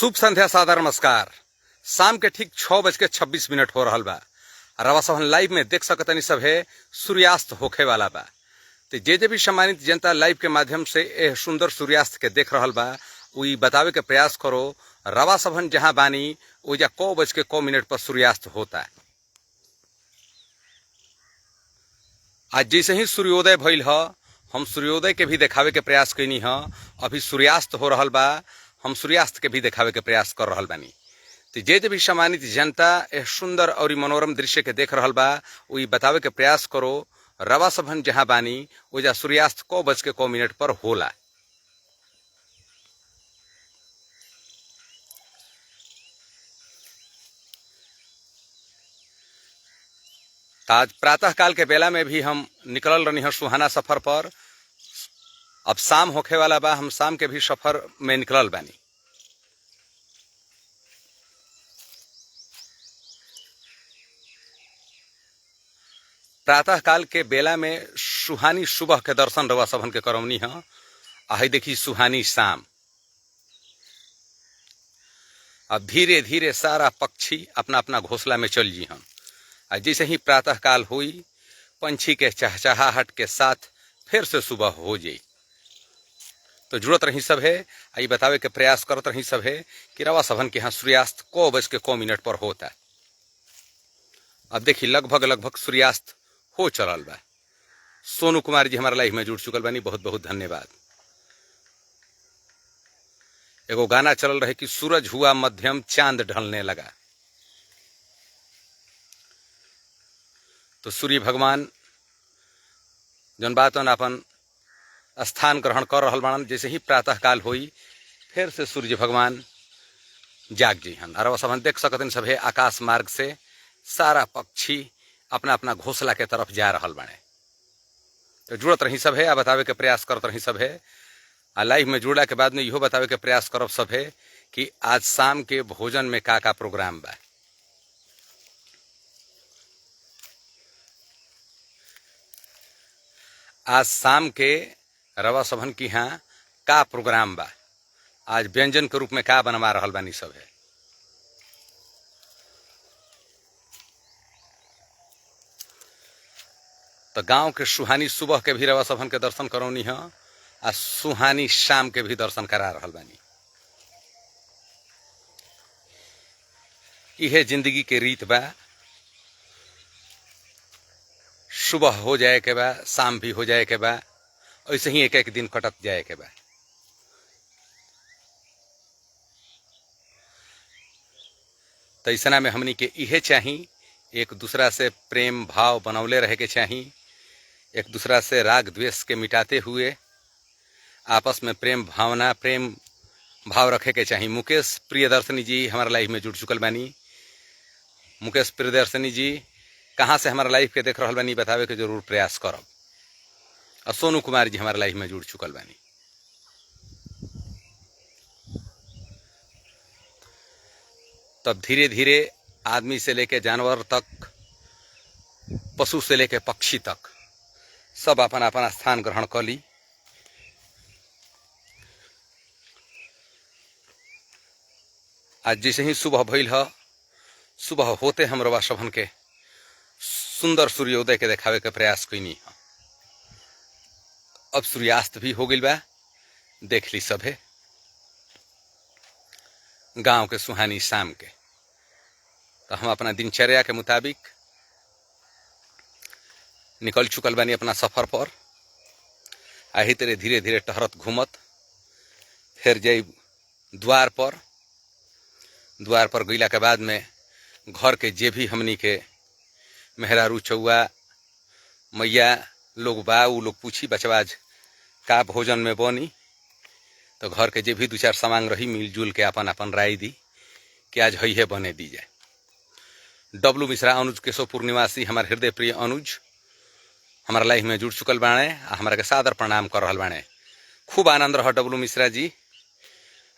शुभ संध्या सादर नमस्कार। शाम के ठीक 6:26 हो रहल बा। रवा सबन लाइव में देख सकतनी सब है सूर्यास्त होखे वाला बा। तो जे भी सम्मानित जनता लाइव के माध्यम से ए सुंदर सूर्यास्त के देख रहल बा वही बतावे के प्रयास करो रवा सबन जहां बानी ओजा 9:09 पर सूर्यास्त होता है। आज जैसे ही सूर्योदय भइल ह हम सूर्योदय के भी देखावे के प्रयास कैनी ह। अभी सूर्यास्त हो रहल बा, हम सूर्यास्त के भी देखावे के प्रयास कर रहल बानी। तो जे भी सम्मानित जनता ए सुंदर और मनोरम दृश्य के देख रहल बा वही बतावे के प्रयास करो रवा सबन जहां बानी ओजा सूर्यास्त 9:09 पर होला। आज प्रातः काल के बेला में भी हम निकलल रहनी है सुहाना सफर पर। अब शाम होखे वाला बा, हम शाम के भी सफर में निकलल बानी। प्रातः काल के बेला में सुहानी सुबह के दर्शन रवा सबन के करौनी है। आई देखी सुहानी शाम। अब धीरे धीरे सारा पक्षी अपना अपना घोंसला में चल जी हम। आज जैसे ही प्रातः काल हुई पंछी के चहचहाहट के साथ फिर से सुबह हो जाई। तो जुड़त रही सब है, आई बतावे के प्रयास करत रही सब है कि रवा सबन के यहाँ सूर्यास्त 9:09 पर होता है। अब देखी लगभग सूर्यास्त हो चलल बा। सोनू कुमार जी हमारा लाइव में जुड़ चुकल बानी, बहुत बहुत धन्यवाद। एगो गाना चलल रहे कि सूरज हुआ मध्यम चांद ढलने लगा। तो सूर्य भगवान जन बातन अपन स्थान ग्रहण कर रहल बाड़न। जैसे ही प्रातः काल हुई फिर से सूर्य भगवान जाग जी हन। और सब देख सकते सब है आकाश मार्ग से सारा पक्षी अपना अपना घोंसला के तरफ जा रहल बाड़े। तो जुड़त रही सब है, आ बतावे के प्रयास करत रही सब है। आ लाइव में जुड़ला के बाद में इहो बतावे के प्रयास करब सब है कि आज शाम के भोजन में का प्रोग्राम बा। आज शाम के रवा सबन की यहाँ का प्रोग्राम बा, आज व्यंजन के रूप में का बनवा रहल बानी सब है। तो गांव के सुहानी सुबह के भी रवा सबन के दर्शन करौनी है, आ सुहानी शाम के भी दर्शन करा रहल बानी। इहे जिंदगी के रीत बा, सुबह हो जाए के बा, शाम भी हो जाए के बा, ऐसे ही एक एक दिन कटत जाए के बा। तो ऐसा में हमनी के इहे चाही, एक दूसरा से प्रेम भाव बनौले रहे के चाही, एक दूसरा से राग द्वेष के मिटाते हुए आपस में प्रेम भाव रखे के चाही। मुकेश प्रियदर्शनी जी हमारा लाइव में जुड़ चुकल बानी। मुकेश प्रियदर्शनी जी कहाँ से हमारा लाइव के देख रहल बानी बतावे के जरूर प्रयास करब। और सोनू कुमार जी हमारे लाइव में जुड़ चुकल बानी। तब धीरे धीरे आदमी से लेके जानवर तक, पशु से लेके पक्षी तक सब अपन अपन स्थान ग्रहण कर ली। आज जैसे ही सुबह भइल ह, सुबह होते हम रवा सबन के सुंदर सूर्योदय के देखावे के प्रयास कैनी ह। अब सूर्यास्त भी हो गई बा, देख ली सब है गांव के सुहानी शाम के। तो हम अपना दिनचर्या के मुताबिक निकल चुकल बानी अपना सफर पर। आही तेरे धीरे धीरे टहरत घूमत फिर जाई द्वार पर गईला के बाद में घर के जे भी हमनी के मेहरारू चौआ मैया लोग बा उ लोग पूछी बचवाज का भोजन में बनी। तो घर के जे भी 2-4 सामान रही मिलजुल के अपन अपन राय दी कि आज है बने दी जाए। डब्लू मिश्रा अनुज केशवपुर निवासी हमारे हृदय प्रिय अनुज हमारा लाइफ में जुड़ चुकल बाणे, हमारा के सादर प्रणाम कर रहल बाणे। खूब आनंद रह डब्लू मिश्रा जी,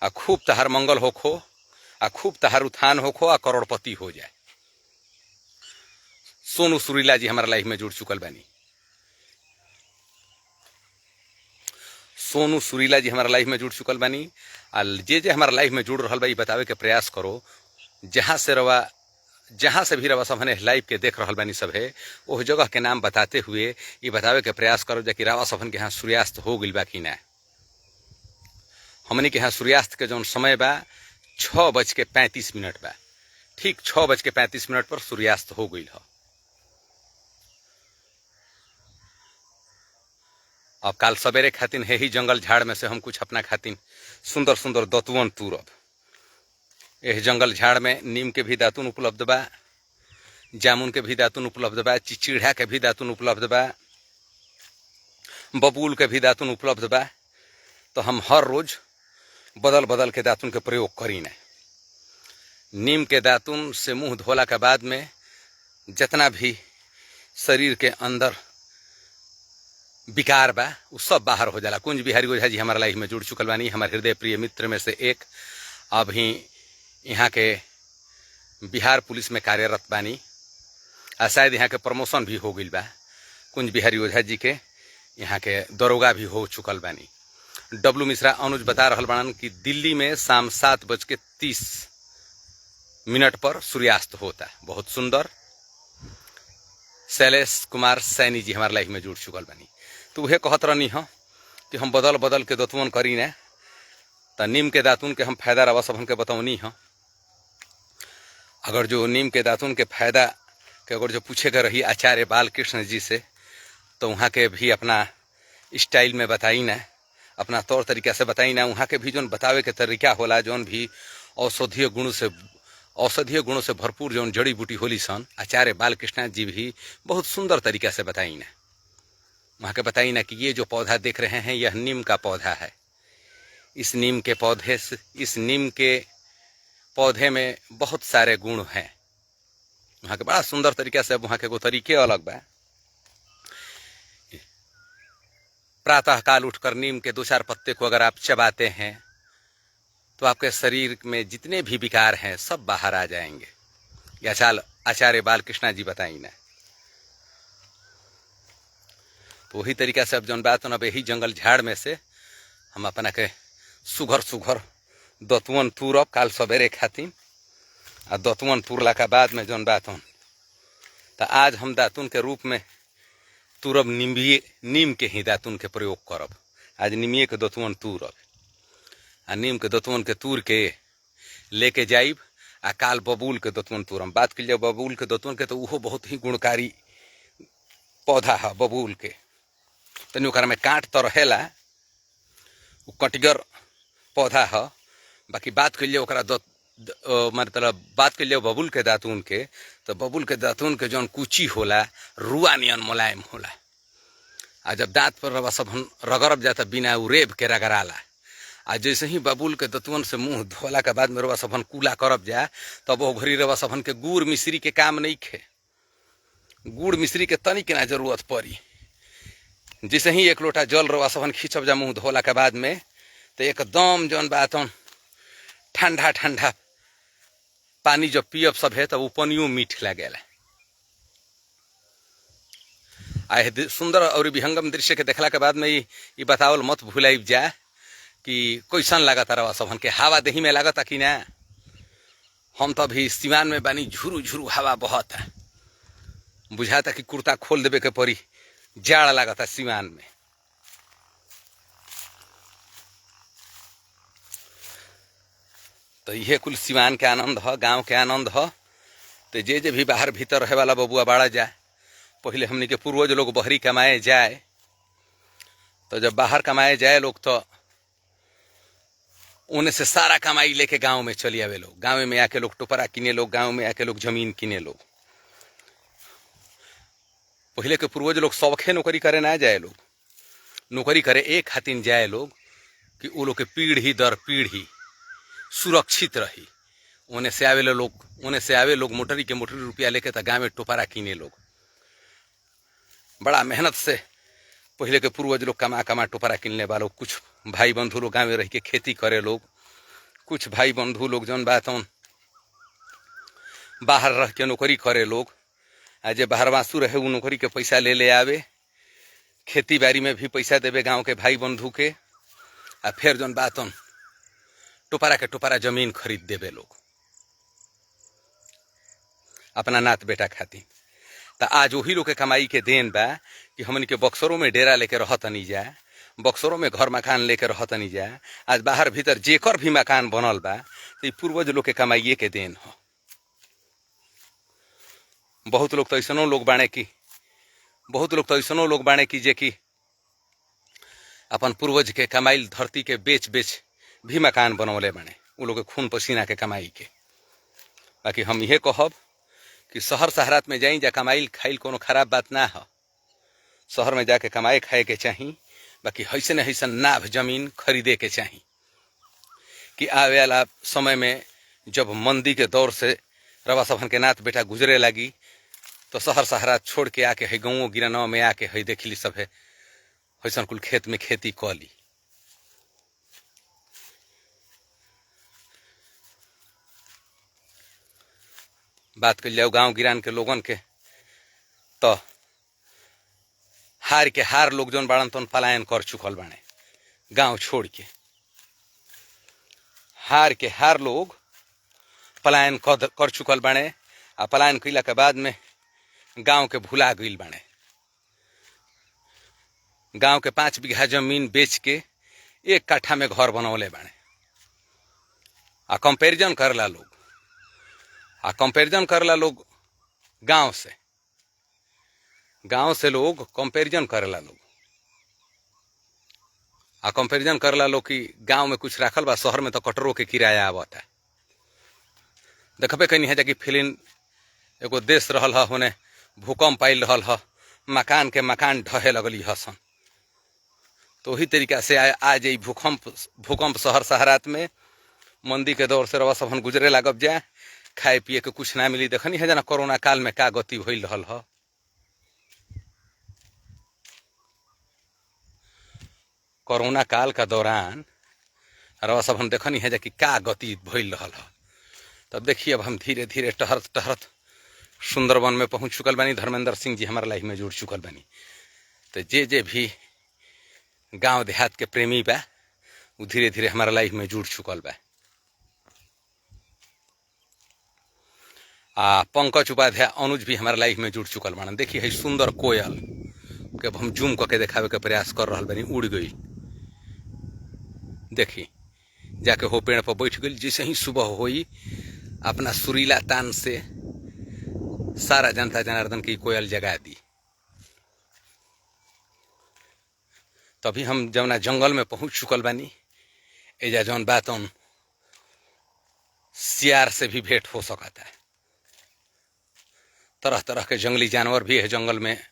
आ खूब तहार मंगल होखो, आ खूब तहार उत्थान होखो, आ करोड़पति हो जाए। सोनू सुरीला जी हमारा लाइफ में जुड़ चुकल बानी। सोनू सुरीला जी हमारा लाइफ में जुड़ चुकल बानी। आ जे हमारा लाइफ में जुड़ रहा बा बतावे के प्रयास करो, जहाँ से भी रवा सब हने लाइव के देख रहा बानी सब है उस जगह के नाम बताते हुए ये बतावे के प्रयास करो कि रावा सबन के यहाँ सूर्यास्त हो गई बा कि ना। हमने के यहाँ सूर्यास्त के जौन समय बा 6:35 बा। ठीक 6:35 पर सूर्यास्त हो गई है। अब काल सवेरे खातिन है ही जंगल झाड़ में से हम कुछ अपना खातिन सुंदर सुंदर दतुअन तूरब। यह जंगल झाड़ में नीम के भी दातुन उपलब्ध बा, जामुन के भी दातुन उपलब्ध बा, चिचिड़ा के भी दातुन उपलब्ध बा, बबूल के भी दातुन उपलब्ध बा। तो हम हर रोज बदल बदल के दातुन के प्रयोग करी न। नीम के दातुन से मुंह धोला के बाद में जितना भी शरीर के अंदर विकार बा वो सब बाहर हो जाला। कुंज बिहारी ओझा जी हमारा लाइफ में जुड़ चुकल बानी, हमारे हृदय प्रिय मित्र में से एक। अभी यहाँ के बिहार पुलिस में कार्यरत बानी और शायद यहाँ के प्रमोशन भी हो गई बा। कुंज बिहारी ओझा जी के यहाँ के दरोगा भी हो चुकल बानी। डब्लू मिश्रा अनुज बता रहल बानन कि दिल्ली में शाम 7:30 पर सूर्यास्त होता। बहुत सुंदर। शैलेश कुमार सैनी जी हमारे लाइफ में जुड़ चुकल बानी। तो वह कहत रहनी हो कि हम बदल बदल के दतुअन करी न। तो नीम के दातुन के हम फायदा रवा सब हमके बताऊनी हो। अगर जो नीम के दातुन के फायदा के अगर जो पूछेगा रही आचार्य बालकृष्ण जी से तो वहाँ के भी अपना स्टाइल में बताई ना, अपना तौर तरीका से बताई ना। वहाँ के भी जोन बतावे के तरीका होला, जोन भी औषधीय गुणों से भरपूर जोन जड़ी बूटी होली सन, आचार्य बालकृष्ण जी भी बहुत सुंदर तरीका से बताई ना। वहाँ के बताई ना कि ये जो पौधा देख रहे हैं यह नीम का पौधा है। इस नीम के पौधे में बहुत सारे गुण हैं। वहाँ के बड़ा सुंदर तरीका से, वहाँ के वो तरीके अलग बा। प्रातः काल उठकर नीम के 2-4 पत्ते को अगर आप चबाते हैं तो आपके शरीर में जितने भी विकार हैं सब बाहर आ जाएंगे। यह आचार्य बालकृष्ण जी बताई ना। तो वही तरीका से अब जौन बात अब यही जंगल झाड़ में से हम अपना के सुघर दतुअन तूरब काल सवेरे खातिन। आ दतुअन तुरला का बाद में जौन बात तो आज हम दातुन के रूप में तूरब नीम के ही दातुन के प्रयोग करब। आज नीमिये के दतुअन तूरब आ नीम के दतुअन के तूर के लेके जाइब आ काल बबूल के दतुअन तूरम। बात कर बबूल के दतुअन के तो वो बहुत ही गुणकारी पौधा है। बबूल के तनी ओकरा में कांट तो रहेला, वो कटगर पौधा है। बाकी बात कर ओकरा मतलब बात कर बबूल के दातुन के तो बबूल के दातुन के जौन कुची होला रुआ नियन मुलायम होला। आ जब दांत पर रवा सब रगड़ब जाता बिना उरेब के रगड़ाला। आ जैसे ही बबूल के दतुअन से मुंह धोला के बाद में रवा सबन कूला करब जा तब वो घड़ी रवा सबन के गुड़ मिश्री के काम नहीं खे। गुड़ मिश्री के तनिक ना जरूरत पड़ी। जैसे ही 1 लोटा जल रवा सबन खींचब जा मुंह धोला के बाद में तो एकदम जौन बात ठंडा ठंडा पानी जब पियब सब है तो वो पानियों मीठ लगेला। आए सुंदर और विहंगम दृश्य के देखला के बाद में ये बतावल मत भूलाइब जा कि कैसन लागता रवा सबन के हवा देही में लागता कि ना। हम तो अभी सिवान में बानी, झुरू झुरू हवा बहता, बुझाता कि कुर्ता खोल देवे के पड़ी, जाड़ लागता सिवान में। तो यह कुल सिवान के आनंद है, गांव के आनंद है। तो जे भी बाहर भीतर रहे वाला बबुआ बाड़ा जाए, पहले हमने के पूर्वज लोग बहरी कमाए जाए। तो जब बाहर कमाए जाए लोग तो उन्हें से सारा कमाई लेके गांव में चली आवे लोग। गांव में आके लोग टोपरा किने लोग, गांव में आके लोग जमीन किने लोग। पहले के पूर्वज लोग सौखे नौकरी करे ना जाए लोग, नौकरी करे एक खातिर जाए लोग कि वो लोग के पीढ़ी दर पीढ़ी सुरक्षित रही। उन्हें से आवे लोग मोटरी रुपया लेके तो गाँव में टोपरा किने लोग। बड़ा मेहनत से पहले के पूर्वज लोग कमा टोपरा किनने वालों। कुछ भाई बंधु लोग गाँव में रह के खेती करे लोग, कुछ भाई बंधु लोग जौन बात बाहर रह के नौकरी करे लोग। आज बाहर वासु रहे वो नौकरी के पैसा ले आवे, खेती बाड़ी में भी पैसा देवे गांव के भाई बंधु के। आ फिर जौन बातन टुपारा के टुपारा जमीन खरीद देवे लोग अपना नात बेटा खातिर। तो आज वही लोग के कमाई के देन बा कि हमन के बक्सरों में डेरा लेके रहतनी जा, बक्सरों में घर मकान लेके रहतनी जा। आज बाहर भीतर जेकर भी मकान बनल बा तो पूर्वज लोग के कमाइए के देन हो। बहुत लोग तो ऐसनो लोग बाणे कि जे कि अपन पूर्वज के कमाइल धरती के बेच बेच भी मकान बनौले बाणे, वो लोग के खून पसीना के कमाई के। बाकी हम यह कहब कि शहर शहरात में जाई जा कमाइल खाइल कोनो खराब बात ना हो, शहर में जाके कमाए खाए के चाहिए। बाकी हैसन हैसन नाभ जमीन खरीदे के चाहिए कि आवे वाला समय में जब मंदी के दौर से रवा सभन के नात बेटा गुजरे लगी तो शहर शहरात छोड़ के आके है गाँव गिराना में आके है देख ली सब है हैसन कुल खेत में खेती क ली। बात कर जाओ गांव गिरान के लोगन के तो हार के हार लोग जौन बाड़न तौन पलायन कर चुकल बाणे गांव छोड़ के। हार के हार लोग पलायन कर चुकल बाणे आ पलायन कैला के बाद में गांव के भुला गईल बाणे। गांव के 5 बीघा जमीन बेच के 1 काठा में घर बनौले बाणे। आ कंपेरिजन करला लोग गांव से लोग कंपेरिजन करेला लोग आ कंपेरिजन करला लोग कि गांव में कुछ रखल बा, शहर में तो कटरों के किराया आवता। देखबे कहीं है जाकि फिलिन एगो देश रहल ह, होने भूकंप आयल रहल ह, मकान के मकान ढहे लगली हसन। तो वही तरीका से आज ये भूकंप शहर शहरात में मंदी के दौर से रवा सबन गुजरे लागब जा, खाए पिए के कुछ ना मिली। देखनी है जना कोरोना काल में का गति भइल रहल ह। कोरोना काल का दौरान रवा सब हम देखनी है कि का गति भइल रहल ह। तब देखिए अब हम धीरे धीरे टहरत टहरत सुंदरवन में पहुंच चुकल बानी। धर्मेंद्र सिंह जी हमारे लाइफ में जुड़ चुकल बानी। तो जे भी गांव देहात के प्रेमी बा वो धीरे धीरे हमारा लाइफ में जुड़ चुकल बा। पंकज उपाध्याय अनुज भी हमारे लाइफ में जुड़ चुकल बाना। देखिए है सुंदर कोयल के हम जूम करके देखावे के प्रयास कर रहा बानी, उड़ गई। देखी जाके हो पेड़ पर बैठ गई। जैसे ही सुबह हुई अपना सुरीला तान से सारा जनता जनार्दन की कोयल जगा दी। तभी हम जमुना जंगल में पहुंच चुकल बानी। एजा जौन बात सियार से भी भेंट हो सकता है। तरह तरह के जंगली जानवर भी है जंगल में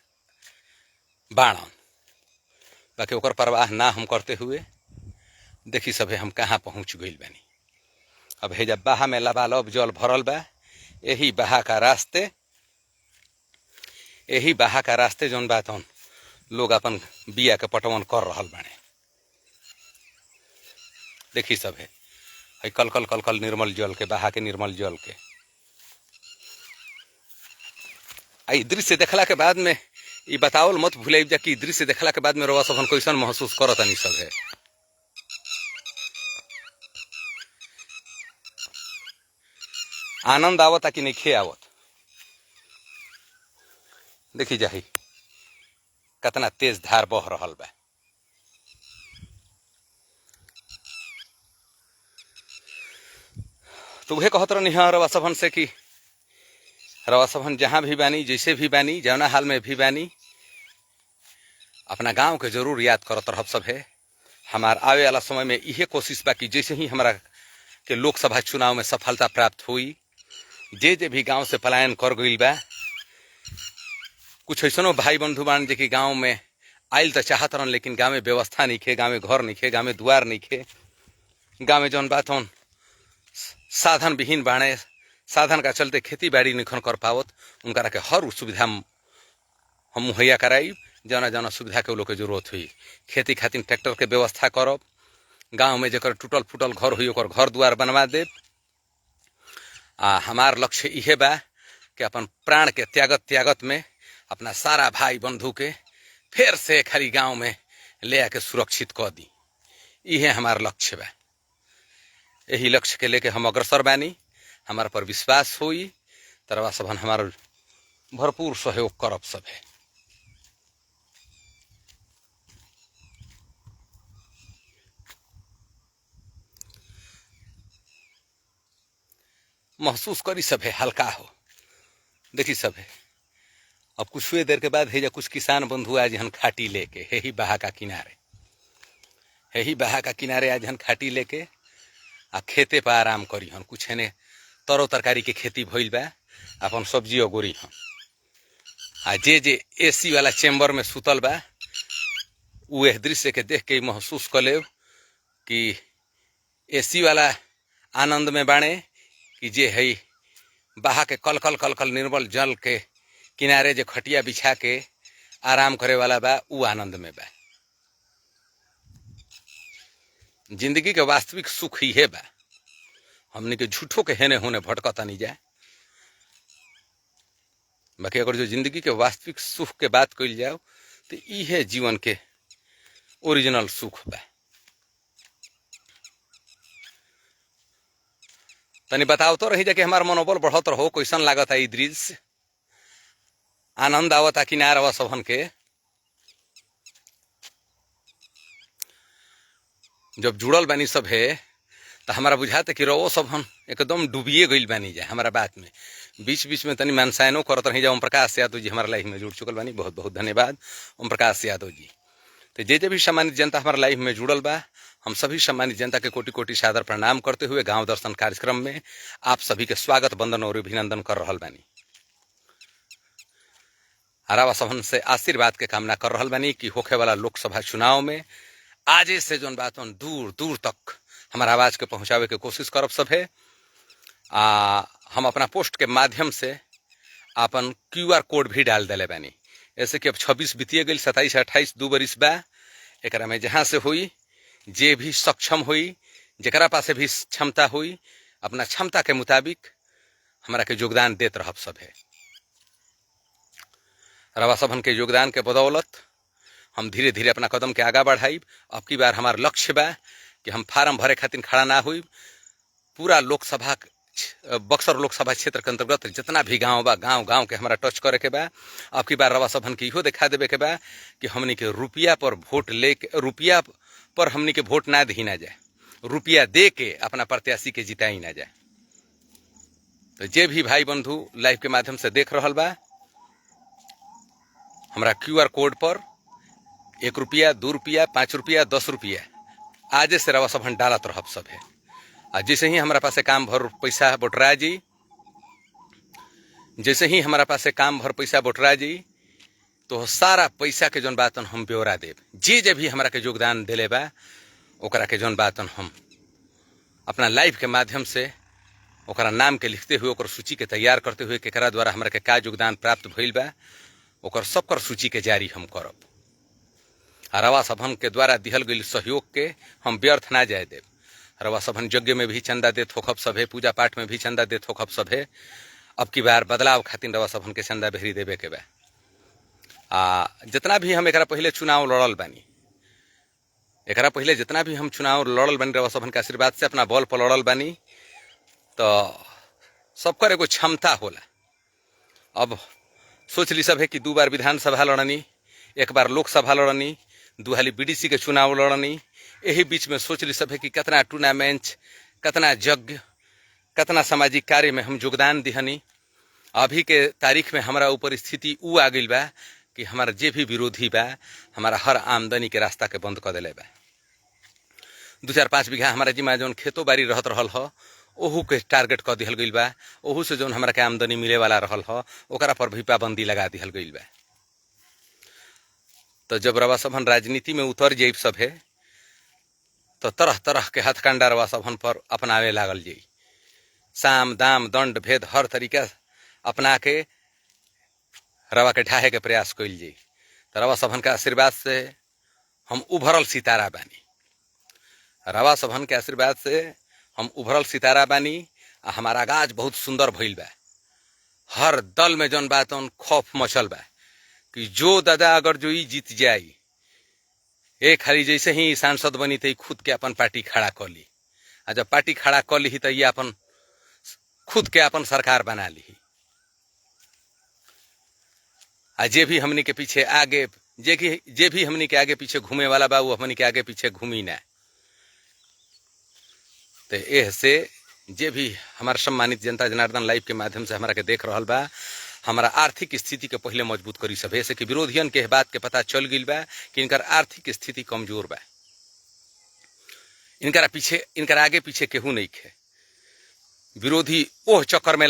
बाणन। बाकी ओकर परवाह ना हम करते हुए देखी सभे हम कहाँ पहुंच गई बानी। अब है जब बाहा में लबालब जल भरल बा। यही बाहा का रास्ते जौन बात लोग अपन बिया के पटवन कर रहल बाने। देखी सभे है कल कल कल कल निर्मल जल के बाहा के निर्मल जल के आई दृश्य देखला के बाद में ये बतावल मत भूले जा कि दृश्य देखला के बाद में रवा सबन कैसन महसूस करतनी सब है। आनंद आवता कि नहीं खे आवत। देखी जाही कितना तेज धार बह रहल बा। तो वह कहत रहनी है रवा सबन से कि रवा सबन जहाँ भी बानी, जैसे भी बानी, जौना हाल में भी बानी, अपना गांव के जरूर याद करत रहब सब है। हमार आवे वाला समय में यह कोशिश बा कि जैसे ही हमारा के लोकसभा चुनाव में सफलता प्राप्त हुई, जे भी गांव से पलायन कर गई बा, कुछ ऐसनो भाई बंधु बान जे कि गांव में आयल तो चाहत रहन लेकिन गांव में व्यवस्था नहीं खे, गांव में घर नहीं खे, गांव में द्वार नहीं खे, गांव में जौन बात होन साधन विहीन बाणे, साधन का चलते खेती बाड़ी नहीं कर पावत, उनका के हर सुविधा हम मुहैया कराई। जना जना सुविधा के लोग के जरूरत हुई खेती खातिर ट्रैक्टर के व्यवस्था करब। गांव में जकर टूटल फूटल घर हुई ओकर घर द्वार बनवा देब। हमार लक्ष्य इहे बा कि अपन प्राण के त्यागत में अपना सारा भाई बंधु के फिर से खाली गांव में ले आके सुरक्षित कर दी। इहे हमार लक्ष्य बा। यही लक्ष्य के लेके हम अग्रसर बानी। हमार पर विश्वास होई तरवा सबन हमार भरपूर सहयोग करब सभे। महसूस करी सभे हल्का हो। देखी सभे अब कुछ देर के बाद है कुछ किसान बंधु आज हन खाटी लेके यही बहा का किनारे, यही बहा का किनारे आज हन खाटी लेके आ खेते पर आराम करी हन। कुछ ने तरो तरकारी के खेती भइल बा, अपन सब्जी अगोरी हन। आ जे एसी वाला चेम्बर में सुतल बा उ एह दृश्य के देख के महसूस कर ले कि एसी वाला आनंद में बाणे कि जे है बहा के कल कल कल कल निर्मल जल के किनारे जे खटिया बिछा के आराम करे वाला बा उ आनंद में बा। जिंदगी के वास्तविक सुख ही है बा। हमने के झूठों के हेने होने भटकता नहीं जाए। बाकी अगर जो जिंदगी के वास्तविक सुख के बात कइल जाओ तो इहे जीवन के ओरिजिनल सुख बा। तनी बताओ तो रही जाके हमार मनोबल बढ़त रहो। कैसन लागत है दृश्य, आनंद आवता कि ना रवा सबन के। जब जुड़ल बानी सब है तो हमारा बुझाते कि रवो सब हम एकदम डूबिए गइल बानी जाए हमारा बात में। बीच बीच में तनी मनसायनो करत रही जाए। ओम प्रकाश यादव जी हमारा लाइफ में जुड़ चुकल बानी, बहुत बहुत धन्यवाद ओम प्रकाश यादव जी। तो जे भी सम्मानित जनता हमारा लाइफ में जुड़ल बा, हम सभी सम्मानित जनता के कोटि कोटि सादर प्रणाम करते हुए गांव दर्शन कार्यक्रम में आप सभी के स्वागत, वंदन और अभिनंदन कर रहल बानी। हरावा सबन से आशीर्वाद के कामना कर रहल बानी कि होखे वाला लोकसभा चुनाव में आजे से जोन बात दूर दूर तक हमारा आवाज के पहुंचावे के कोशिश करब सब है। हम अपना पोस्ट के माध्यम से अपन QR कोड भी डाल दिले बानी। ऐसे कि अब 26 बीतिए गई, 27 28 2 बरिस बा। एकरा में जहां से हुई जे भी सक्षम हुई, जरा पासे भी क्षमता हुई, अपना क्षमता के मुताबिक हमारा के योगदान देत रहब सब है। रवा सबन के योगदान के बदौलत हम धीरे धीरे अपना कदम के आगा बढ़ाइब। अब की बार हमार लक्ष्य बा कि हम फार्म भरे खातिर खड़ा ना हुई। पूरा लोकसभा बक्सर लोकसभा क्षेत्र के अंतर्गत जितना भी गांव बा, गांव गांव के हमारा टच करे के बा। अब की बार रवा सबन के इहो दिखा देवे के बा कि हमनी के रुपया पर वोट लेके, रुपया पर हमनी के वोट ना दी ना जाए, रुपया दे के अपना प्रत्याशी के जिताई ना जाए। तो जे भी भाई बंधु लाइव के माध्यम से देख रहल बा, हमारा QR कोड पर 1 रुपया 2 रुपया 5 रुपया 10 रुपया आज से रवा सबन डालत रहब सब है। आज जैसे ही हमारा पास काम भर पैसा बोटरा जी, जैसे ही हमारा पास काम भर पैसा बोटरा जी, तो सारा पैसा के जोन बातन हम ब्यौरा देव। जे भी हमारा के योगदान दिले बा ओकरा के जोन बातन हम अपना लाइव के माध्यम से ओकरा नाम के लिखते हुए, ओकर सूची के तैयार करते हुए, केकरा द्वारा हमारा के का योगदान प्राप्त भइल बा ओकर सबकर सूची के जारी हम करब। रवा सबन के द्वारा दिहल गई सहयोग के हम व्यर्थ ना जाए देव। रवा सबन यज्ञ में भी चंदा देत होखब सभे, पूजा पाठ में भी चंदा देत होखब सभे। अब की बार बदलाव खातिर रवा सबन के चंदा बेहरी देवे के बा। जितना भी हम एकरा पहले चुनाव लड़ल बानी, एकरा पहले जितना भी हम चुनाव लड़ल बानी रवा सबन के आशीर्वाद से अपना बल पर लड़ल बानी। तो सबकर एगो क्षमता होला। अब सोच ली सब है कि 2 बार विधानसभा लड़नी, 1 बार लोकसभा लड़नी, 2 हाली BDC के चुनाव लड़नी। यही बीच में सोच ली सब है कि कितना टूर्नामेंट, कितना यज्ञ, कितना सामाजिक कार्य में हम योगदान दिहनी। अभी के तारीख में हमारा ऊपर स्थिति उ आ गई बा कि हमारा जे भी विरोधी बा हमारा हर आमदनी के रास्ता के बंद कर दिले बा। 2-4-5 बीघा हमारा जिम्मा जौन खेतो बाड़ी रहत रहल हो ओहू के टारगेट कर दिहल गई बा। ओहू से जौन हमारा के आमदनी मिले वाला रहल हो ओकरा पर भी पाबंदी लगा दिहल गई बा। तो जब रवा सबन राजनीति में उतर जाइब सब है तो तरह तरह के हथकंडा रवा सबन पर अपनावे लागल जाई। साम दाम दंड भेद हर तरीका अपना के रवा के ढाहे के प्रयास कइल जाई। तो रवा सबन के आशीर्वाद से हम उभरल सितारा बानी। रवा सबन के आशीर्वाद से हम उभरल सितारा बानी। हमारा आगाज बहुत सुंदर भइल बा। हर दल में जौन बात खौफ मचल बा कि जो दादा अगर जो ई जीत जाई, एक खाली जैसे ही सांसद बनी तो खुद के अपन पार्टी खड़ा कर ली, आ जब पार्टी खड़ा कर ली तो ये अपन खुद के अपन सरकार बना ली। आ जे भी हमनी के पीछे आगे जे भी हमनी के आगे पीछे घूमे वाला बा वो हमनी के आगे पीछे घूमी ना। तो एह से जे भी हमारा सम्मानित जनता जनार्दन लाइव के माध्यम से हमारा के देख रहा बा, हमारा आर्थिक स्थिति के पहले मजबूत करी सब। ऐसे कि विरोधियन के बात के पता चल गई बा कि इनकर आर्थिक स्थिति कमजोर बा, इनकर आगे पीछे केहू नहीं खे। विरोधी ओह चक्कर में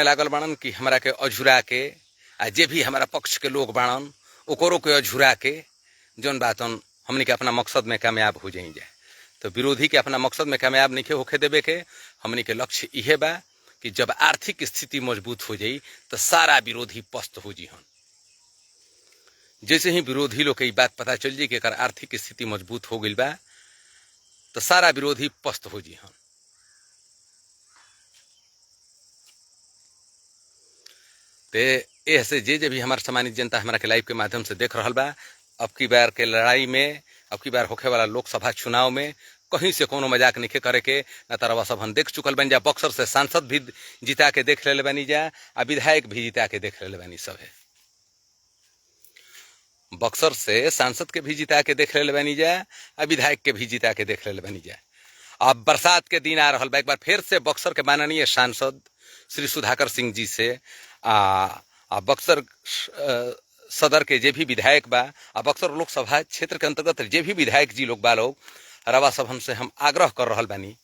लागल बाणन कि हमारा के अझुरा के, आ जे भी हमारा पक्ष के लोग बाणन ओकरों के अझुरा के जौन बातन हमने के अपना मकसद में कामयाब हो जाए। तो विरोधी के अपना मकसद में कामयाब नहीं होके देवे के हमने के लक्ष्य इहे बा कि जब आर्थिक स्थिति मजबूत हो जाई तो सारा विरोधी पस्त हो जी हन। जैसे ही विरोधी लोग के बात पता चल जाए कि अगर आर्थिक स्थिति मजबूत हो गई बा तो सारा विरोधी पस्त हो जी हन। तो ऐसे जे भी हमारे सम्मानित जनता हमारा के लाइव के माध्यम से देख रहा बा, अब की बार के लड़ाई में, अब की बार होखे वाला लोकसभा चुनाव में कहीं से कोनो मजाक नहीं करे के। न तरवा सब हम देख चुकल बन जा, बक्सर से सांसद भी जिता के देख ले बनी जा, आ विधायक भी जिता के देख ले बनी सब है। बक्सर से सांसद के भी जिता के देख ले बनी जा, आ विधायक के भी जिता के देख ले बनी जा। अब बरसात के दिन आ रहा बा, एक बार फिर से बक्सर के माननीय सांसद श्री सुधाकर सिंह जी से बक्सर सदर के जे भी विधायक बा, बक्सर लोकसभा क्षेत्र के अंतर्गत जे भी विधायक जी लोग बा लोग, रवा सभन से हम आग्रह कर रहा बानी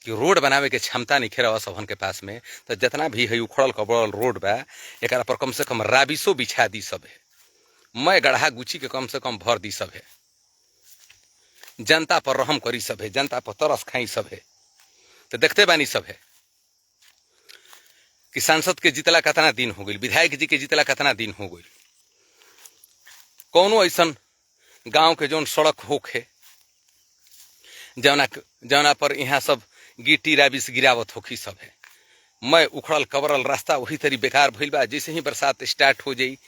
कि रोड बनावे के क्षमता नहीं खे रवा सभन के पास में। तो जितना भी है उखड़ल कबड़ल रोड बा एक पर कम से कम राबिसो बिछा दी सब है, मैं गढ़ा गुची के कम से कम भर दी सब है, जनता पर रहम करी सब है, जनता पर तरस खाई सब है। तो देखते बानी सब है कि सांसद के जितला कितना दिन हो गई, विधायक जी के जितला कितना दिन हो गई। कौनो ऐसा गांव के जोन सड़क होखे जौना पर यहाँ सब गिट्टी राबिस गिरावत होखी सब है, मैं उखड़ल कबरल रास्ता वही तरी बेकार भइल बा। जैसे ही बरसात स्टार्ट हो जाई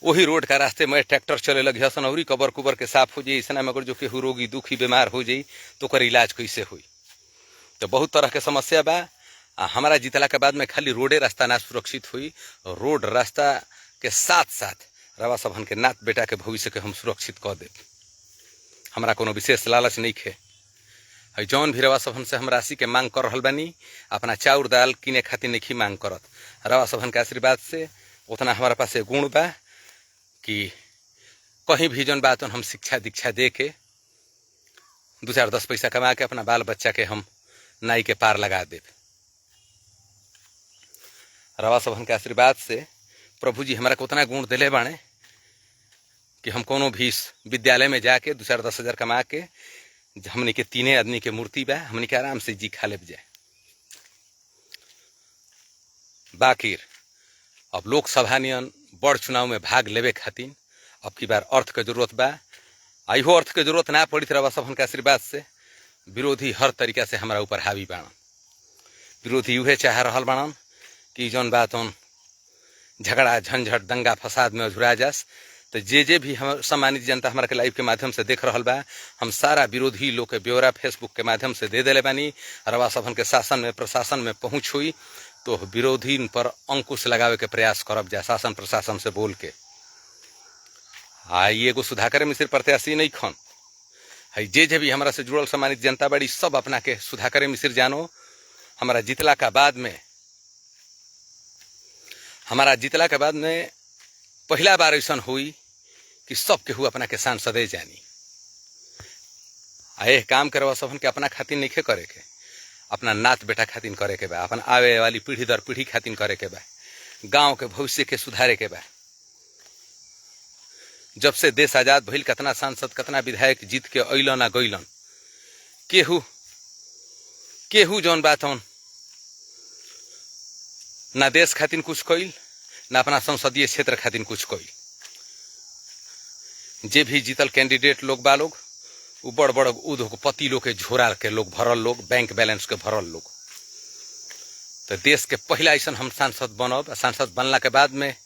वही रोड का रास्ते में ट्रैक्टर चले लगे हसन, और कबर कुबर के साफ हो जाई। ऐसा में अगर जो केहू रोगी दुखी बीमार हो जाई तो ओकर इलाज कैसे हुई। तो बहुत तरह के समस्या बा। हमारा जितला के बाद में खाली रोडे रास्ता ना सुरक्षित हुई, रोड रास्ता के साथ साथ रवा सभन के नात बेटा के भविष्य के हम सुरक्षित कर दे। हमारा कोनो विशेष लालच नहीं खे। जौन भी रवा सभन से हम राशि के मांग कर रहा बानी, अपना चाउर दाल किने खातिर नहीं मांग करत। रवा सभन के आशीर्वाद से उतना हमारा पास गुण बा कि कहीं भी जौन बात हम शिक्षा दीक्षा दे के 2-4-10 पैसा कमा के अपना बाल बच्चा के हम नाई के पार लगा दे। रवा सभन के आशीर्वाद से प्रभु जी हमारा को उतना गुण दिले बाणे कि हम कोनो भी विद्यालय में जाके 2-4-10 हजार कमा के हमने के 3 आदमी के मूर्ति बा, हमने के आराम से जी खा ले जाए। बाकी अब लोकसभा नियन बड़ चुनाव में भाग लेवे खातिर अब की बार अर्थ के जरूरत बा। आइहो अर्थ के जरूरत ना पड़ी रवा सभन के आशीर्वाद से विरोधी हर तरीका से हमारा ऊपर हावी बाणन। विरोधी उहे चाह रहल बाणन कि जौन बात झगड़ा झंझट दंगा फसाद में अधूरा जास। तो जे भी हम सम्मानित जनता हमारा के लाइव के माध्यम से देख रहा बा, हम सारा विरोधी लोग के ब्यौरा फेसबुक के माध्यम से दे दिले बानी। रवा सभन के शासन में प्रशासन में पहुंच हुई तो विरोधी पर अंकुश लगावे के प्रयास करब जा, शासन प्रशासन से बोल के। ये एगो सुधाकर मिश्र प्रत्याशी नहीं खन है, जे भी हमारा से जुड़ल सम्मानित जनता बड़ी सब अपना के सुधाकर मिश्र जानो। हमारा जितला का बाद में पहला बार ऐसा हुई कि सब केहू अपना के सांसदे जानी। आए काम करवा सबन के अपना खातिर नहीं करे के, अपना नात बेटा खातिर करे के बा, अपन आवे वाली पीढ़ी दर पीढ़ी खातिर करे के बा, गांव के भविष्य के सुधारे के बा। जब से देश आजाद भइल कितना सांसद कितना विधायक जीत के अइलन आ गइलन, केहू जौन बात ना देश खातिर कुछ कइल ना अपना संसदीय क्षेत्र खातिर कुछ कइल। जे भी जीतल कैंडिडेट लोग बा लोग उ बड़ बड़ उद्योगपति लोग के झोरा के लोग भरल लोग, बैंक बैलेंस के भरल लोग। तो देश के पहला ऐसा हम सांसद बनब। सांसद बनला के बाद में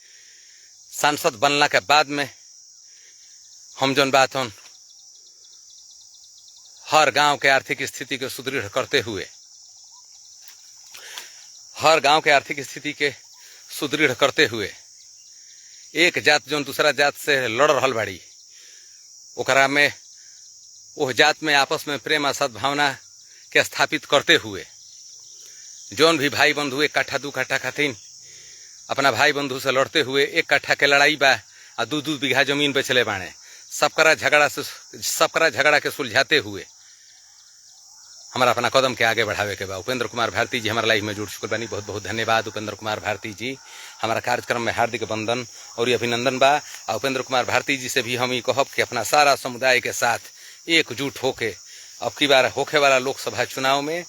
हम जौन बात हर गांव के आर्थिक स्थिति के सुदृढ़ करते हुए, हर गांव के आर्थिक स्थिति के सुदृढ़ करते हुए एक जात जौन दूसरा जात से लड़ रहल बाड़ी, ओकरा में ओह जात में आपस में प्रेम और सद्भावना के स्थापित करते हुए जौन भी भाई बंधु 1 कट्ठा 2 कट्ठा खातिर अपना भाई बंधु से लड़ते हुए 1 कट्ठा के लड़ाई बा आ 2-2 बीघा जमीन बेचले बाणे, सबकरा झगड़ा के सुलझाते हुए हमारा अपना कदम के आगे बढ़ावे के बा। उपेंद्र कुमार भारती जी हमारे लाइफ में जुड़ चुके बानी। बहुत बहुत धन्यवाद उपेंद्र कुमार भारती जी। हमारा कार्यक्रम में हार्दिक वंदन और अभिनंदन बा। उपेंद्र कुमार भारती जी से भी हम ये कहब कि अपना सारा समुदाय के साथ एकजुट होके अब की बार होखे वाला लोकसभा चुनाव में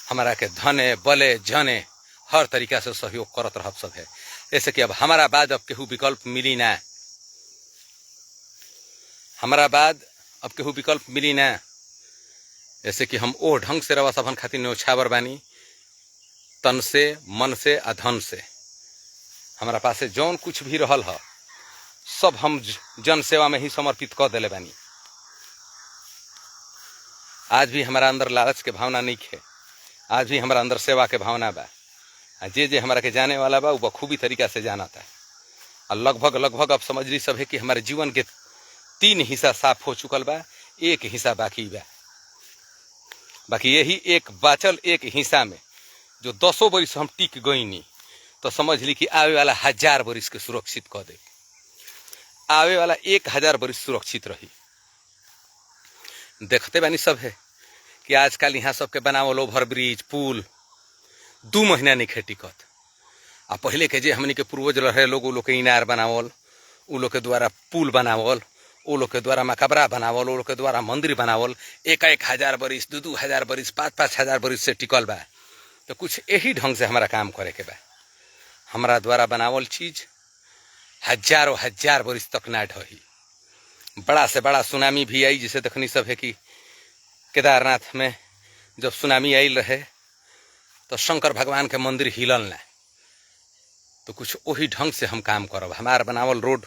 हमारा के धने बले जने हर तरीका से सहयोग करत रहब सब है। ऐसे कि अब हमारा बाद अब केहू विकल्प मिली ना, हमारा बाद अब केहू विकल्प मिली ना। ऐसे कि हम ओ ढंग से रवा सभन खातिर न्योछावर बानी, तन से मन से आ धन से। हमारा पास जौन कुछ भी रहल है सब हम जन सेवा में ही समर्पित कर दिले बानी। आज भी हमारा अंदर लालच के भावना नहीं है, आज भी हमारा अंदर सेवा के भावना बा। जे हमारा के जाने वाला बा वो बखूबी तरीका से जाना था। और लगभग अब समझ ली सब है कि हमारे जीवन के 3 हिस्सा साफ हो चुकल बा, 1 हिस्सा बाकी बा। बाकी यही एक बाचल 1 हिस्सा में जो 10 वर्ष हम टिक गई नहीं तो समझ ली कि आवे वाला 1000 वर्ष के सुरक्षित कर दे, आवे वाला 1000 वर्ष सुरक्षित रही। देखते बानी सब है कि आजकल यहाँ सबके बनावल ओवर ब्रिज पुल 2 महीना नहीं खे टिकत। आ पहले के जे हमनी के पूर्वज रहे लोग, उ लोग के इनार बनावल, उ लोग के द्वारा पुल बनावल, उ लोग के द्वारा मकबरा बनावल, उ लोग के द्वारा मंदिर बनावल 1-1 हजार बरिस 2-2 हजार बरिस 5-5 हजार बरिस से टिकल बा। तो कुछ यही ढंग से हमारा काम करे के बा। हमारा द्वारा बनावल चीज हजारों हजार बरिस तक ना ढही। बड़ा से बड़ा सुनामी भी आई, जिसे देखनी सब है कि केदारनाथ में जब सुनामी आई रहे तो शंकर भगवान के मंदिर हिलल ना। तो कुछ वही ढंग से हम काम करब। हमार बनावल रोड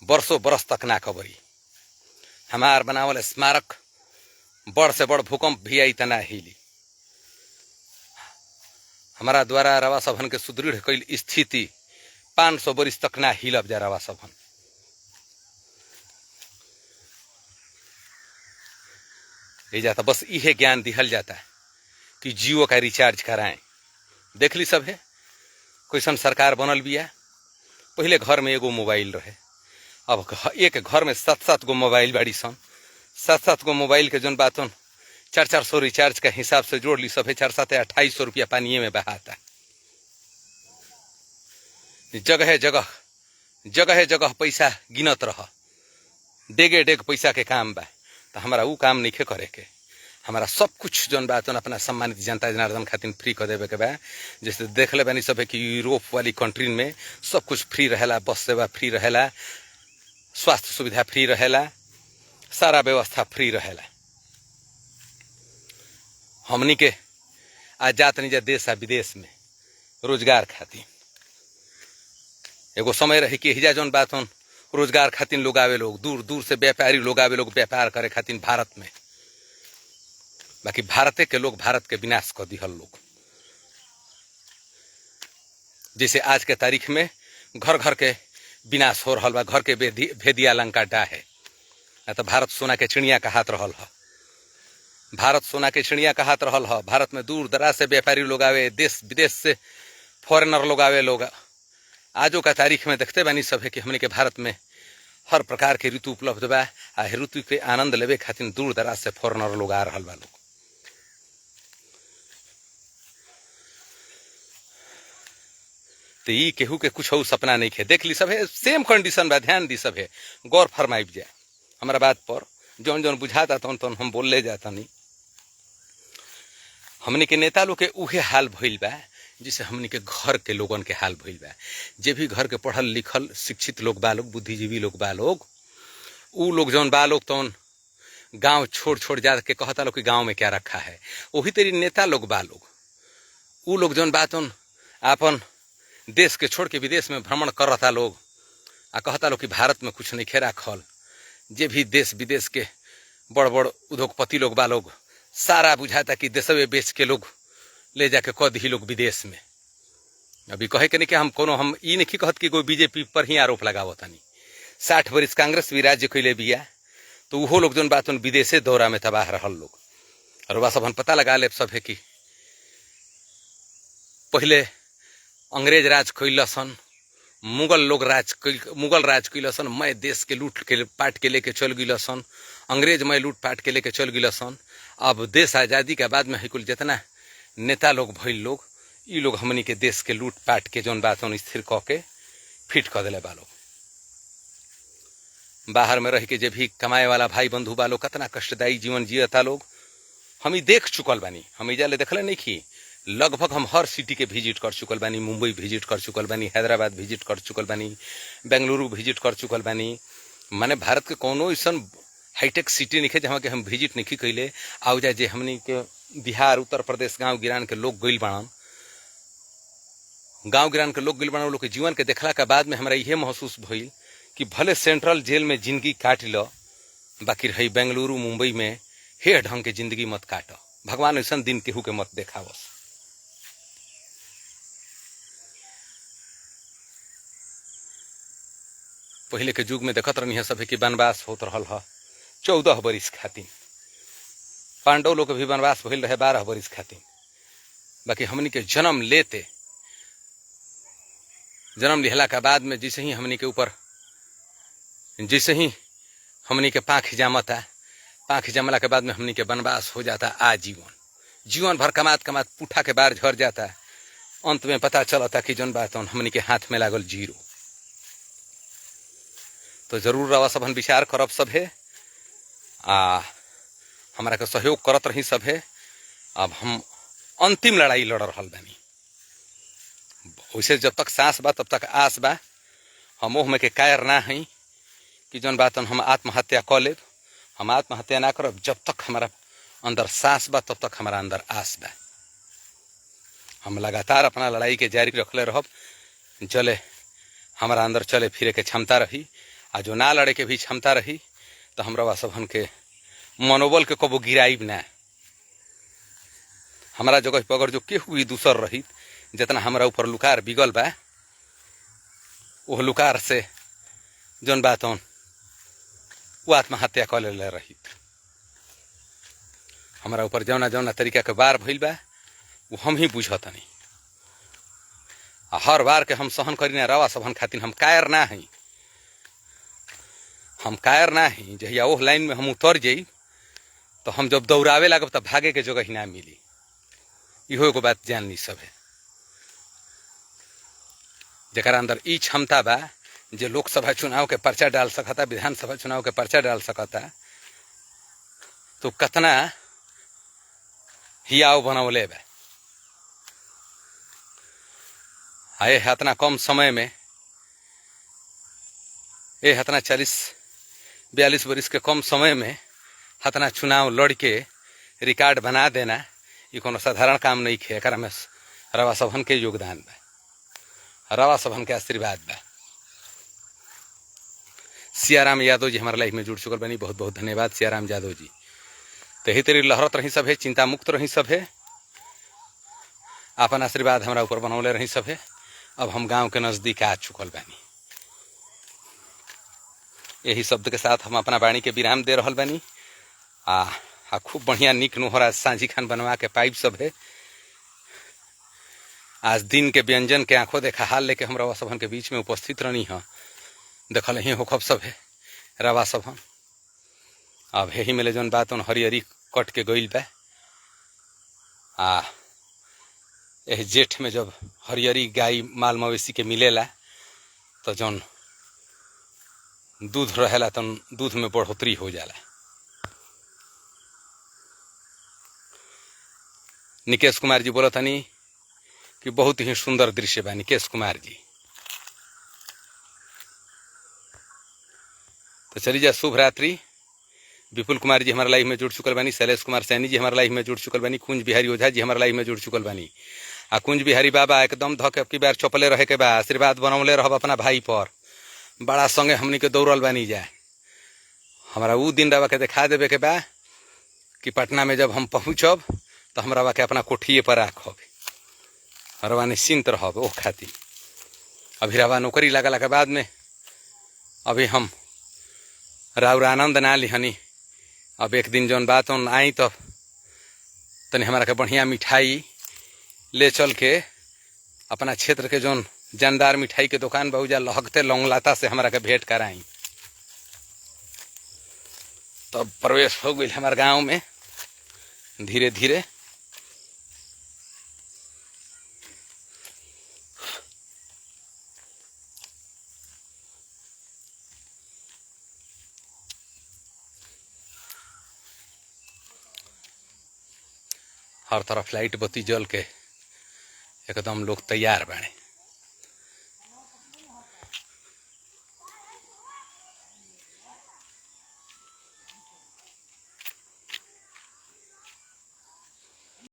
बरसों बरस तक ना कबरी, हमार बनावल स्मारक बड़ से बड़ भूकंप भी आई तना हिली। हमारा द्वारा रवा सभन के सुदृढ़ कईल स्थिति 500 बरिस तक ना हिलब जा रवा सभन। ये जाता बस इहे ज्ञान दिहल जाता है कि जियो का रिचार्ज कराएं। देख ली सब है कैसन सरकार बनल बिया। पहले घर में एगो मोबाइल रहे, अब एक घर में 7-7 गो मोबाइल बाड़ी सन। 7-7 गो मोबाइल के जौन बातन 400 रिचार्ज के हिसाब से जोड़ ली सब है 4-7 2800 रुपया पानिये में बहाता। जगह जगह पैसा गिनत रह, डेगे डेग पैसा के काम बा। तो हमारा वो काम नहीं करे के। हमारा सब कुछ जौन बात अपना सम्मानित जनता जनार्दन खातिर फ्री कर देवे के बा। जैसे देख ले बानी सब है कि यूरोप वाली कंट्री में सब कुछ फ्री रहेला, बस सेवा फ्री रहेला, स्वास्थ्य सुविधा फ्री रहेला, सारा व्यवस्था फ्री रहेला। हमनी के आज जात नहीं जा देश आ विदेश में रोजगार खातिर। एगो समय रही कि हिजा जौन बात रोजगार खातिर लोग आवे, लोग दूर दूर से व्यापारी लोग आवे, लोग व्यापार करे खातिर भारत में। बाकी भारते के लोग भारत के विनाश कर दिहल लोग। जैसे आज के तारीख में घर घर के विनाश हो रहा बा, घर के भेदिया लंका डाहे। तो भारत सोना के चिड़िया का हाथ रहल है, भारत सोना के चिड़िया का हाथ रहल है। भारत में दूर दराज से व्यापारी लोग आवे, देश विदेश से फॉरेनर लोग आवे। लोग आजो का तारीख में देखते बानी सब है कि हमने के भारत में हर प्रकार के ऋतु उपलब्ध बा। आ ऋतु के आनंद लेवे खातिर दूर दराज से फॉरेनर लोग आ रहल बा लोग। तो ई केहू के कुछ सपना नहीं है। देख ली सब है सेम कंडीशन बा, ध्यान दी सब है, गौर फरमाइब जाए हमारा बात पर। जौन जौन बुझाता तौन हम बोल ले जाता नहीं। हमने के नेता लोग के उहे हाल भइल बा जिसे हमने के घर के लोगन के हाल भइल बा। जे भी घर के पढ़ल लिखल शिक्षित लोग बा लोग, बुद्धिजीवी लोग बा लोग, उ लोग जौन बा लोग तौन गांव छोड़ छोड़ जा के कहता लोग कि गांव में क्या रखा है। वही तेरी नेता लोग बा लोग, उ लोग जौन बा तौन आपन देश के छोड़ के विदेश में भ्रमण कर रहा लोग आ कहता लोग कि भारत में कुछ नहीं खे रखल, जे भी देश विदेश के बड़ बड़ उद्योगपति लोग बा लोग सारा बुझाता कि देशवे बेच के लोग ले जाके कह दी लोग विदेश में। अभी कहे के नहीं कि हम ई नहीं कहत कि कोई बीजेपी पर ही आरोप लगावतानी। 60 वर्ष कांग्रेस भी राज्य कैले बिया तो वो लोग जो बात विदेशे दौरा में तबाह रहल लोग। और वह सब हम पता लगा ले सब है कि पहले अंग्रेज राज कैलसन, मुगल राज कैलसन, मैं देश के लूट के पाट के लेके चल गिलसन, अंग्रेज मैं लूट पाट के लेके चल गिलसन। अब देश आज़ादी के बाद में कुल जितना नेता लोग भइल लोग ई लोग हमनी के देश के लूट पाट के जौन बात स्थिर कह के फिट कर दिले बा लोग। बाहर में रह के जे भी कमाए वाला भाई बंधु बा लोग कितना कष्टदायी जीवन जियता लोग हम ही देख चुकल बानी। हम इजाले देखले नहीं कि लगभग हम हर सिटी के विजिट कर चुकल बानी। मुंबई विजिट कर चुकल बानी, हैदराबाद विजिट कर चुकल बानी, बेंगलुरु विजिट कर चुकल बानी। माने भारत के कोनो ऐसा हाईटेक सिटी नहीं है जहाँ के हम विजिट नहीं कैले। आउ जा जे हमनी के बिहार उत्तर प्रदेश गाँव गिरान के लोग गइल बाड़न, गाँव गिरान के लोग गइल बाड़न, लोग के जीवन के देखला के बाद में हमरा यह महसूस भइल कि भले सेंट्रल जेल में जिंदगी काट लो, बाकी रही बेंगलुरु मुंबई में हे ढंग के जिंदगी मत काट। भगवान ऐसा दिन केहू के मत देखावस। पहले के युग में देखत रहनी है सब कि वनवास होत रहल है 14 बरिस खातिर। पांडव लोग के भी वनवास भइल रहे 12 बरिस खातिर। बाकी हमनी के जन्म लिहला के बाद में जैसे ही हमनी के ऊपर जैसे ही हमनी के पाँख जामता, पाँख जमला के बाद में हमनी के वनवास हो जाता आजीवन। जीवन भर कमात कमात पुठा के बार झड़ जाता। अंत में पता चलता कि जौन बात हमनी के हाथ में लागल जीरो। तो जरूर रवा सबन विचार करब सब है हमारा के सहयोग करत रही सब है। अब हम अंतिम लड़ाई लड़ रहल बानी। वैसे जब तक सांस बा तब तक आस बा। हम ओह में के कायर ना हई कि जौन बात हम आत्महत्या कर लेब। हम आत्महत्या ना करब। जब तक हमारा अंदर सांस बा तब तक हमारा अंदर आस बा। हम लगातार अपना लड़ाई के जारी रखले रहब। जले हमारा अंदर चले फिरे के क्षमता रही आ जो ना लड़े के भी क्षमता रही तो हमरा सबन के मनोबल के कबो गिराइब ना। हमारा जगह पर अगर जो केहू भी दूसर रही जितना हमारा ऊपर लुकार बिगल बा वो लुकार से जौन बात वो आत्महत्या कर ले रही। हमारा ऊपर जौना जौना तरीका के बार भइल बा वो हम ही बुझतनी। हर बार के हम सहन करी रवा सबन खातिर हम कायर ना हई। हम कायर ना ही जहिया ओह लाइन में हम उतर जाई तो हम जब दौड़ावे लागब तब भागे के जगह ही ना मिली। इहो एगो बात जान ली सब है। जरा अंदर ई क्षमता बा जे लोकसभा चुनाव के पर्चा डाल सकता, विधानसभा चुनाव के पर्चा डाल सकता, तो कतना हियाव बनौले बा। आए हतना कम समय में हतना 40-42 वर्ष के कम समय में हतना चुनाव लड़ के रिकॉर्ड बना देना ये कोनो साधारण काम नहीं है। एकरा में रवा सबन के योगदान बा, रवा सबन के आशीर्वाद बा। सियाराम यादव जी हमारे लाइफ में जुड़ चुकल बनी। बहुत बहुत धन्यवाद सियाराम यादव जी। तो यही तेरी लहरत रही सब है, चिंता मुक्त रही सब है, अपन आशीर्वाद हमारा ऊपर बनौले रही सब है। अब हम गांव के नजदीक आ चुकल बानी। यही शब्द के साथ हम अपना वाणी के विराम दे रहल बानी। खूब बढ़िया निक नोहर आज सांझी खान बनवा के पाइप सब है। आज दिन के व्यंजन के आंखों देखा हाल लेके हम रवा सबन के बीच में उपस्थित रहनी है। देखल ही होखब सब है रवा सबन। अब यही मिले जौन बात हरियरी कट के गइल बा। यह जेठ में जब हरियरी गाय माल मवेशी के मिलेला तो जौन दूध रहेला तो दूध में बढ़ोतरी हो जाला। निकेश कुमार जी बोलत हनी कि बहुत ही सुंदर दृश्य बा। निकेश कुमार जी तो चलिए जा, शुभ रात्रि। विपुल कुमार जी हमारे लाइफ में जुड़ चुकल बानी। शैलेश कुमार सैनी जी हमारे लाइफ में जुड़ चुकल बानी। कुंज बिहारी ओझा जी हमारे लाइफ में जुड़ चुकल बानी। कुंज बिहारी बाबा एकदम धक अब की बार चपले रहे के बा। आशीर्वाद बनौले रहब अपना भाई पर। बड़ा संगे हमनी के दौड़ल बानी जाए। हमारा वो दिन रवा के दिखा देवे के बा कि पटना में जब हम पहुँचब तो हम रवा के अपना कोठिए पर राखब, रवा निश्चिंत रहब। ओ खातिर अभी रवा नौकरी लगला के बाद में अभी हम राउर आनंद ना लिहनी। अब एक दिन जौन बात उन आई तो तनी हमारा के बढ़िया मिठाई ले चल के अपना क्षेत्र के जौन जानदार मिठाई के दुकान बहुजा लहकते लौंगलाता से हमारा के भेंट कराई। तब तो प्रवेश हो गई हमारे गांव में धीरे धीरे। हर तरफ लाइट बत्ती जल के एकदम लोग तैयार बने।